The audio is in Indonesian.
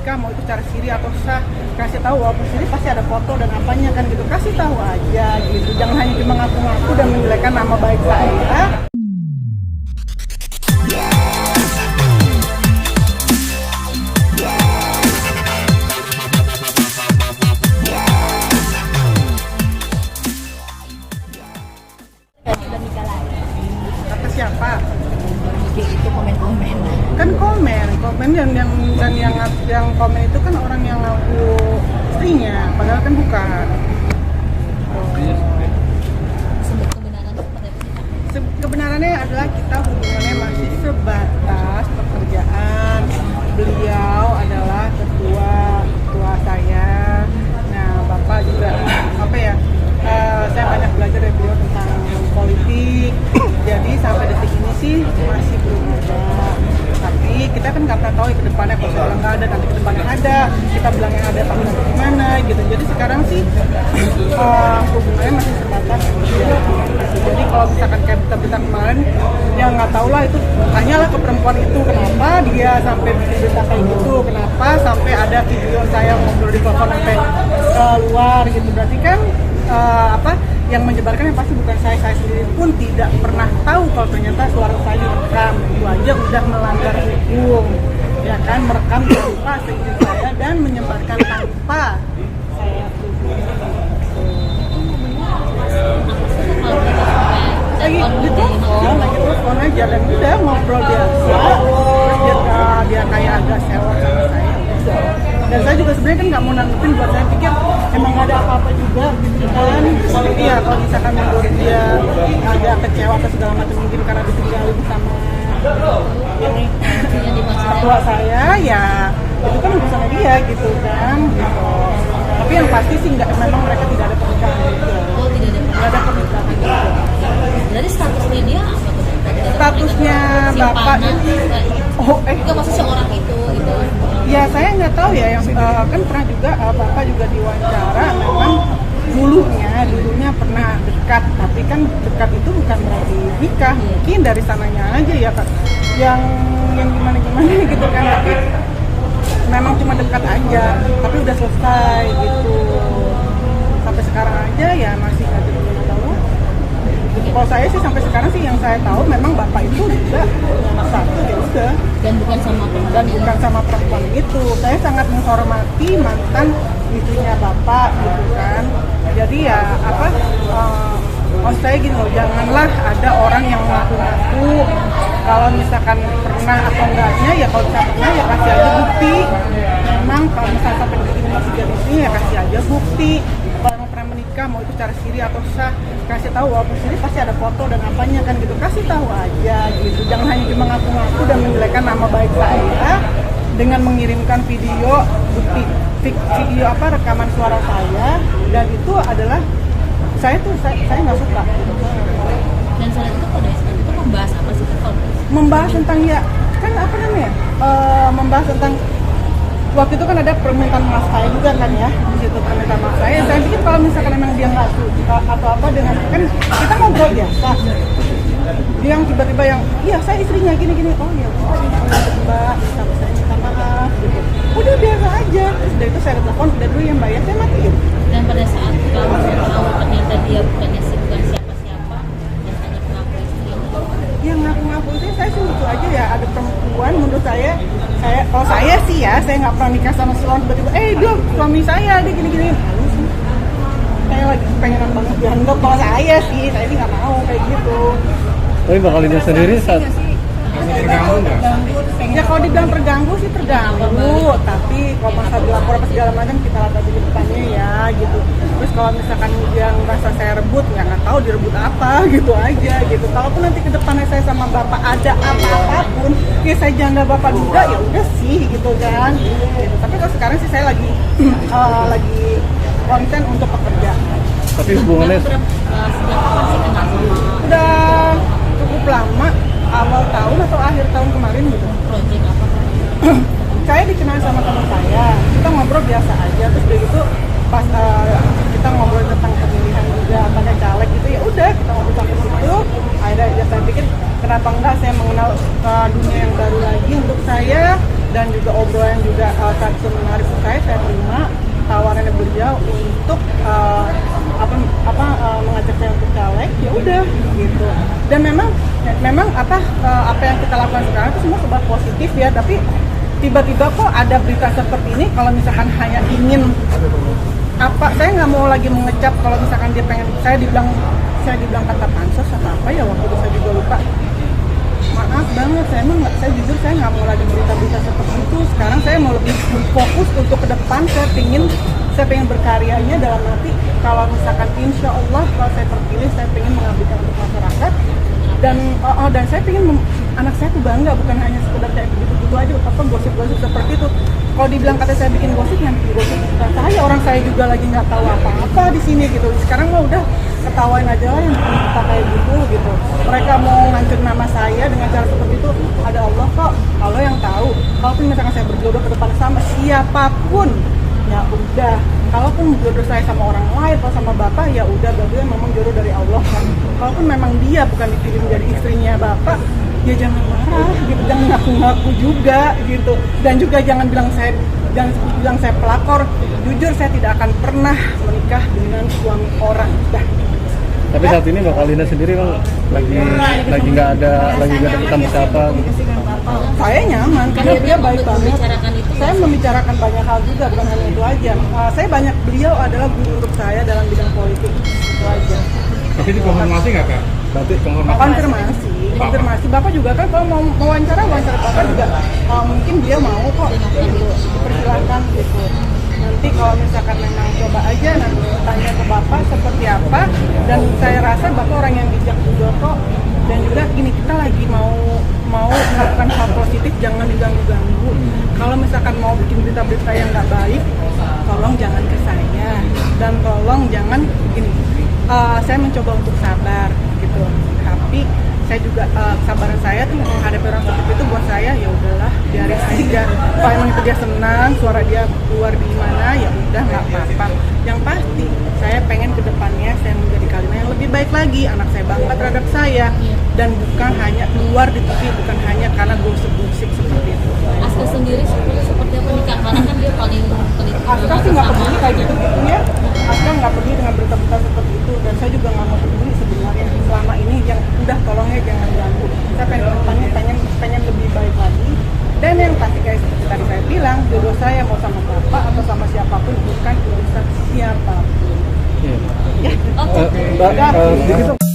menikah, mau itu cara siri atau sah, kasih tahu walaupun siri pasti ada foto dan apanya kan gitu, kasih tahu aja gitu, jangan hanya cuma ngaku-ngaku dan menjelekkan nama baik saya. Kata siapa? Itu komen-komen Kan komen yang komen itu kan orang yang ngaku istrinya, padahal kan bukan. kebenaran itu pada Kebenarannya adalah kita hubungannya masih sebatas pekerjaan. Beliau adalah ketua saya. Nah, Bapak juga saya banyak belajar dari beliau tentang politik. Jadi sampai detik ini sih masih belum ada. Tapi kita kan nggak pernah tahu ya ke depannya, kalau saya bilang nggak ada, nanti ke depannya ada. Kita bilang yang ada, tapi nanti gimana gitu. Jadi sekarang sih hubungannya masih sebatas pekerjaan. Jadi kalau misalkan kayak berita kemarin, ya nggak tahu lah, itu tanyalah ke perempuan itu kenapa dia sampai bikin berita kayak gitu, kenapa sampai ada video saya ngobrol di telepon sampai keluar gitu. Berarti kan yang menyebarkan yang pasti bukan saya sendiri pun tidak pernah tahu kalau ternyata suara saya direkam. Itu aja udah melanggar hukum, ya kan, merekam tanpa seizin saya dan menyebarkan tanpa saya lagi telepon aja dan udah ngobrol biasa. Terus dia kayak agak sewot sama saya, udah. Dan saya juga sebenarnya kan nggak mau nanggepin, buat saya pikir emang nggak ada apa-apa juga gitu kan. Iya, kalau misalkan menurut dia ada kecewa atau segala macam mungkin karena ditinggalin sama ini ketua saya, ya itu kan urusan dia gitu kan gitu. Tapi yang pasti sih memang mereka tidak ada pernikahan gitu. Oh, tidak ada pernikahan gitu. Jadi statusnya dia apa tuh? Statusnya bapak itu itu maksudnya orang itu gitu. Ya saya nggak tahu ya, yang kan pernah juga bapak juga diwawancara, memang dulunya pernah dekat, tapi kan dekat itu bukan berarti nikah, mungkin dari sananya aja ya kan, yang gimana gitu kan, tapi memang cuma dekat aja, tapi udah selesai gitu. Sampai sekarang aja ya masih aja belum tahu. Kalau saya sih sampai sekarang sih yang saya tahu memang bapak itu juga anak satu, ya udah. Dan bukan sama perempuan itu. Saya sangat menghormati mantan istrinya bapak gitu kan. Jadi ya saya gini loh, janganlah ada orang yang ngaku-ngaku kalau misalkan pernah atau enggaknya, ya kalau misalkan pernah ya kasih aja bukti. Memang kalau misalkan sampai begini masih jadi sini ya kasih aja bukti. Kalau pernah menikah, mau itu cara siri atau sah, kasih tahu walaupun siri pasti ada foto dan apanya kan gitu, kasih tahu aja gitu. Jangan hanya cuma ngaku-ngaku dan menjelekkan nama baik saya dengan mengirimkan video bukti video rekaman suara saya, dan itu adalah saya nggak suka gitu. Dan saat itu pada saat itu membahas apa sih kalau membahas tentang membahas tentang waktu itu kan ada permintaan maaf saya juga kan ya, di situ permintaan maaf saya. Saya pikir kalau misalkan memang dia nggak suka atau apa dengan, kan kita ngobrol biasa, dia yang tiba-tiba yang iya saya istrinya gini oh ya mbak saya minta maaf gitu, udah biasa aja. Terus dari itu saya telepon, udah dulu ya mbak ya, saya matiin. Dan pada saat kamu tahu ternyata dia bukan siapa-siapa dan hanya mengaku istrinya, yang ngaku-ngaku itu saya sih lucu aja ya, ada perempuan menurut saya kalau saya sih ya, saya nggak pernah nikah sama seorang tiba-tiba dia suami saya dia gini-gini, halus sih. Saya lagi pengen banget dianggap, kalau saya sih nggak mau kayak gitu. Tapi Mbak Kalina sendiri saat terganggu nggak? Ya kalau dibilang terganggu sih terganggu, tapi kalau masalah dilapor apa segala macam kita lihat aja di depannya ya gitu. Terus kalau misalkan dia merasa saya rebut, ya nggak tahu direbut apa gitu aja gitu. Kalaupun nanti ke depannya saya sama bapak ada apa-apapun, ya saya janda bapak juga, ya udah sih gitu kan. Gitu. Tapi kalau sekarang sih saya lagi konten untuk pekerjaan. tapi hubungannya sejak kapan sih kenal sama Udah cukup lama, awal tahun atau akhir tahun kemarin gitu. project apa? Saya dikenal sama teman saya, kita ngobrol biasa aja, terus dari itu pas kita ngobrol tentang pemilihan juga pakai caleg gitu, ya udah kita ngobrol sampai situ. Akhirnya ya saya pikir kenapa enggak saya mengenal dunia yang baru lagi untuk saya, dan juga obrolan juga satu menarik untuk saya terima tawarannya beliau untuk mengajak saya untuk caleg, ya udah gitu. Dan memang apa yang kita lakukan sekarang itu semua sebab positif ya, tapi tiba-tiba kok ada berita seperti ini. Kalau misalkan hanya ingin saya nggak mau lagi mengecap kalau misalkan dia pengen saya dibilang kata pansos atau apa ya, waktu itu saya juga lupa. Maaf banget, saya jujur saya nggak mau lagi berita-berita seperti itu. Sekarang saya mau lebih fokus untuk ke depan. Saya pengen berkaryanya dalam arti kalau misalkan insya Allah kalau saya terpilih, saya pengen mengabdikan untuk masyarakat, dan saya pengen anak saya tuh bangga, bukan hanya sekedar kayak begitu aja apa gosip-gosip seperti itu. Kalau dibilang kata saya bikin gosip, yang gosip saya, orang saya juga lagi nggak tahu apa-apa di sini gitu. Sekarang mah udah ketawain aja lah yang kita kayak gitu. Mereka mau ngancur nama saya dengan cara seperti itu, ada Allah kok, Allah yang tahu. Kalaupun misalkan saya berjodoh ke depan sama siapapun, ya udah. Kalaupun jodoh saya sama orang lain atau sama bapak, ya udah, berarti memang jodoh dari Allah kan. Kalaupun memang dia bukan dipilih menjadi istrinya bapak, ya jangan marah gitu, jangan ngaku-ngaku juga gitu. Dan juga jangan bilang saya pelakor. Jujur saya tidak akan pernah menikah dengan suami orang. Tapi saat ini Mbak Kalina sendiri Bang lagi nggak ada ketemu siapa gitu. Saya nyaman karena dia baik banget. Saya membicarakan banyak hal juga, bukan hanya itu aja. Beliau adalah guru untuk saya dalam bidang politik, itu aja. Tapi dikonfirmasi nggak Kak? Berarti Konfirmasi. Bapak juga kan kalau mau wawancara Bapak juga mungkin dia mau kok gitu. Persilahkan gitu. Nanti kalau misalkan memang coba aja nanti tanya ke Bapak seperti apa, dan saya rasa Bapak orang yang bijak juga kok. Dan juga gini, kita lagi mau melakukan hal positif, jangan diganggu-ganggu. Kalau misalkan mau bikin berita-berita yang nggak baik, tolong jangan ke saya, dan tolong jangan gini. Saya mencoba untuk sabar gitu, tapi saya juga kesabaran saya tuh menghadapi orang seperti itu buat saya ya udahlah, biarin aja. Kalau emang itu dia senang, suara dia keluar di mana, ya udah nggak apa-apa. Yang pasti saya pengen kedepannya saya menjadi Kalina yang lebih baik lagi. Anak saya bangga terhadap saya, dan bukan hanya keluar di TV, bukan hanya karena gosip-gosip seperti itu. Aska sendiri seperti apa nih Kak? Karena kan dia paling Aska sih nggak peduli kayak gitu-gitunya. Aska nggak peduli dengan berita-berita seperti itu, dan saya juga nggak mau peduli sebenarnya selama ini. Yang udah tolongnya jangan ganggu. Saya pengen lebih baik lagi. Dan yang pasti kayak seperti tadi saya bilang, jodoh saya mau sama bapak atau sama siapapun, bukan urusan siapapun. Iya. Ya. Oke. Mbak, sedikit